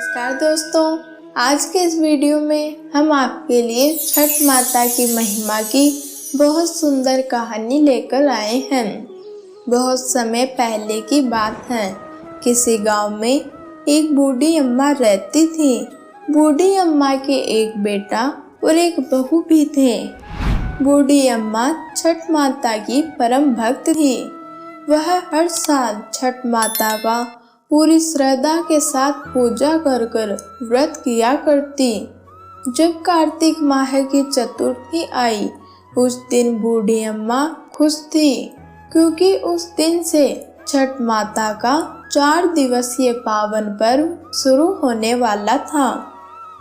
नमस्कार दोस्तों, आज के इस वीडियो में हम आपके लिए छठ माता की महिमा की बहुत सुंदर कहानी लेकर आए हैं। बहुत समय पहले की बात है। किसी गांव में एक बूढ़ी अम्मा रहती थी। बूढ़ी अम्मा के एक बेटा और एक बहू भी थे। बूढ़ी अम्मा छठ माता की परम भक्त थी। वह हर साल छठ माता का पूरी श्रद्धा के साथ पूजा कर व्रत किया करती। जब कार्तिक माह की चतुर्थी आई, उस दिन बूढ़ी अम्मा खुश थी, क्योंकि उस दिन से छठ माता का 4 दिवसीय पावन पर्व शुरू होने वाला था।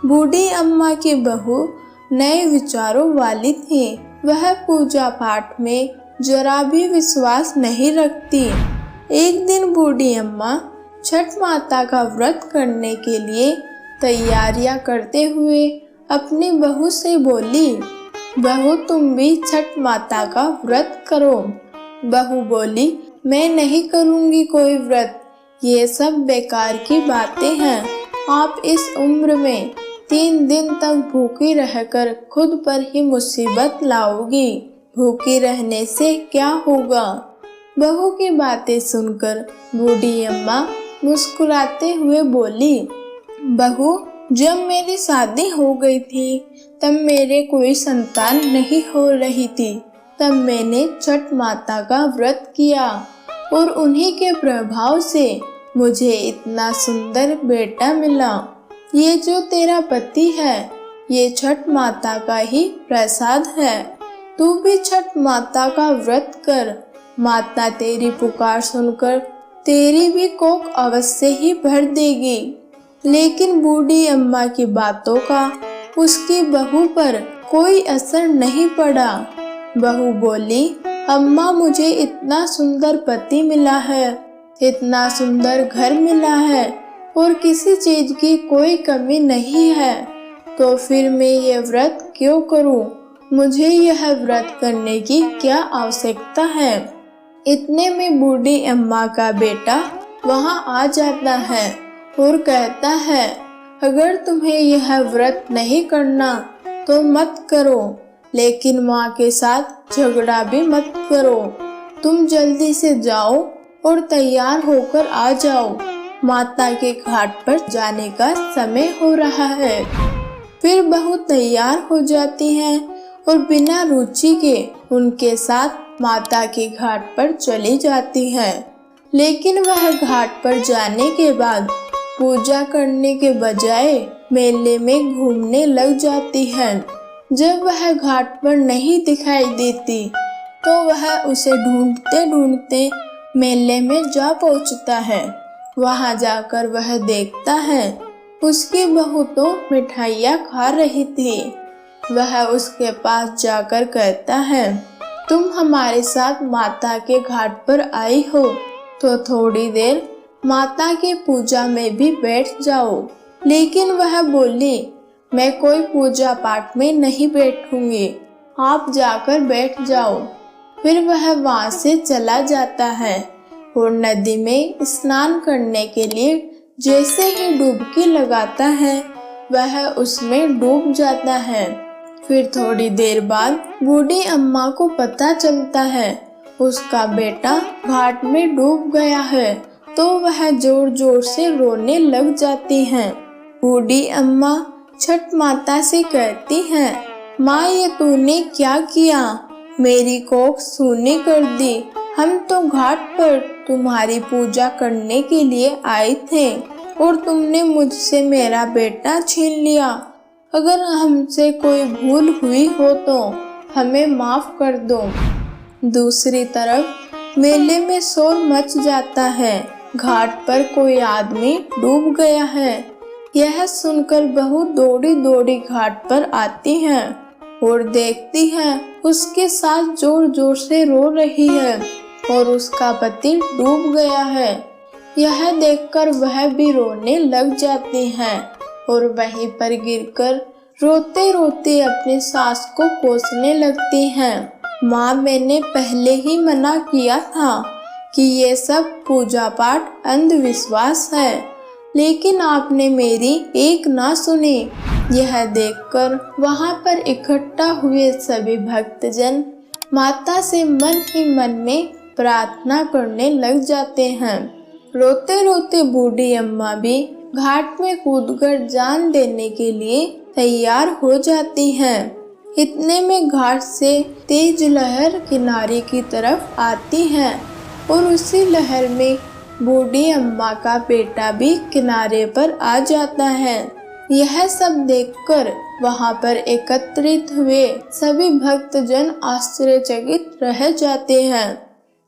बूढ़ी अम्मा की बहू नए विचारों वाली थी। वह पूजा पाठ में जरा भी विश्वास नहीं रखती। एक दिन बूढ़ी अम्मा छठ माता का व्रत करने के लिए तैयारियां करते हुए अपनी बहू से बोली, बहू तुम भी छठ माता का व्रत करो। बहू बोली, मैं नहीं करूँगी कोई व्रत, ये सब बेकार की बातें हैं। आप इस उम्र में 3 दिन तक भूखी रहकर खुद पर ही मुसीबत लाओगी। भूखी रहने से क्या होगा? बहू की बातें सुनकर बूढ़ी अम्मा मुस्कुराते हुए बोली, बहू जब मेरी शादी हो गई थी तब मेरे कोई संतान नहीं हो रही थी। तब मैंने छठ माता का व्रत किया और उन्हीं के प्रभाव से मुझे इतना सुंदर बेटा मिला। ये जो तेरा पति है, ये छठ माता का ही प्रसाद है। तू भी छठ माता का व्रत कर। माता तेरी पुकार सुनकर तेरी भी कोख अवश्य ही भर देगी। लेकिन बूढ़ी अम्मा की बातों का उसकी बहू पर कोई असर नहीं पड़ा। बहू बोली, अम्मा मुझे इतना सुंदर पति मिला है, इतना सुंदर घर मिला है और किसी चीज की कोई कमी नहीं है, तो फिर मैं ये व्रत क्यों करूं? मुझे यह व्रत करने की क्या आवश्यकता है? इतने में बूढ़ी अम्मा का बेटा वहां आ जाता है और कहता है, अगर तुम्हें यह व्रत नहीं करना तो मत करो, लेकिन माँ के साथ झगड़ा भी मत करो। तुम जल्दी से जाओ और तैयार होकर आ जाओ। माता के घाट पर जाने का समय हो रहा है। फिर बहू तैयार हो जाती है और बिना रुचि के उनके साथ माता के घाट पर चली जाती है। लेकिन वह घाट पर जाने के बाद पूजा करने के बजाय मेले में घूमने लग जाती है। जब वह घाट पर नहीं दिखाई देती तो वह उसे ढूंढते ढूंढते मेले में जा पहुंचता है। वहां जाकर वह देखता है उसकी बहू तो मिठाइयाँ खा रही थी। वह उसके पास जाकर कहता है, तुम हमारे साथ माता के घाट पर आई हो तो थोड़ी देर माता की पूजा में भी बैठ जाओ। लेकिन वह बोली, मैं कोई पूजा पाठ में नहीं बैठूंगी, आप जाकर बैठ जाओ। फिर वह वहां से चला जाता है और नदी में स्नान करने के लिए जैसे ही डुबकी लगाता है, वह उसमें डूब जाता है। फिर थोड़ी देर बाद बूढ़ी अम्मा को पता चलता है उसका बेटा घाट में डूब गया है, तो वह जोर जोर से रोने लग जाती हैं। बूढ़ी अम्मा छठ माता से कहती हैं, माँ ये तूने क्या किया? मेरी कोख सूनी कर दी। हम तो घाट पर तुम्हारी पूजा करने के लिए आए थे और तुमने मुझसे मेरा बेटा छीन लिया। अगर हमसे कोई भूल हुई हो तो हमें माफ कर दो। दूसरी तरफ मेले में शोर मच जाता है। घाट पर कोई आदमी डूब गया है। यह सुनकर बहू दौड़ी दौड़ी घाट पर आती है और देखती है उसके साथ जोर जोर से रो रही है और उसका पति डूब गया है। यह देखकर वह भी रोने लग जाती है और वहीं पर गिरकर रोते रोते अपनी सास को कोसने लगती हैं। माँ मैंने पहले ही मना किया था कि ये सब पूजा पाठ अंधविश्वास है। लेकिन आपने मेरी एक ना सुनी। यह देखकर वहां पर इकट्ठा हुए सभी भक्तजन माता से मन ही मन में प्रार्थना करने लग जाते हैं। रोते रोते बूढ़ी अम्मा भी घाट में कूदकर जान देने के लिए तैयार हो जाती हैं। इतने में घाट से तेज लहर किनारे की तरफ आती है और उसी लहर में बूढ़ी अम्मा का बेटा भी किनारे पर आ जाता है। यह सब देखकर वहां पर एकत्रित हुए सभी भक्तजन आश्चर्यचकित रह जाते हैं।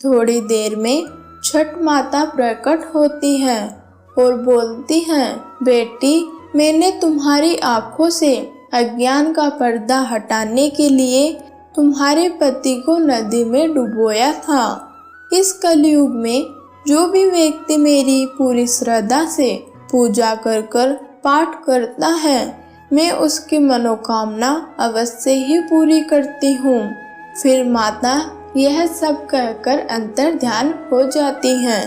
थोड़ी देर में छठ माता प्रकट होती है और बोलती हैं, बेटी, मैंने तुम्हारी आंखों से अज्ञान का पर्दा हटाने के लिए तुम्हारे पति को नदी में डुबोया था। इस कलयुग में जो भी व्यक्ति मेरी पूरी श्रद्धा से पूजा कर कर पाठ करता है, मैं उसकी मनोकामना अवश्य ही पूरी करती हूँ। फिर माता यह सब कहकर अंतर ध्यान हो जाती हैं।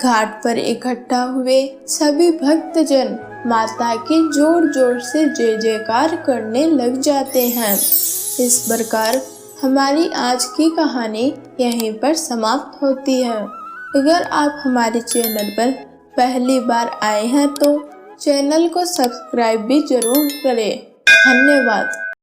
घाट पर इकट्ठा हुए सभी भक्तजन माता की जोर जोर से जय जयकार करने लग जाते हैं। इस प्रकार हमारी आज की कहानी यहीं पर समाप्त होती है। अगर आप हमारे चैनल पर पहली बार आए हैं तो चैनल को सब्सक्राइब भी जरूर करें। धन्यवाद।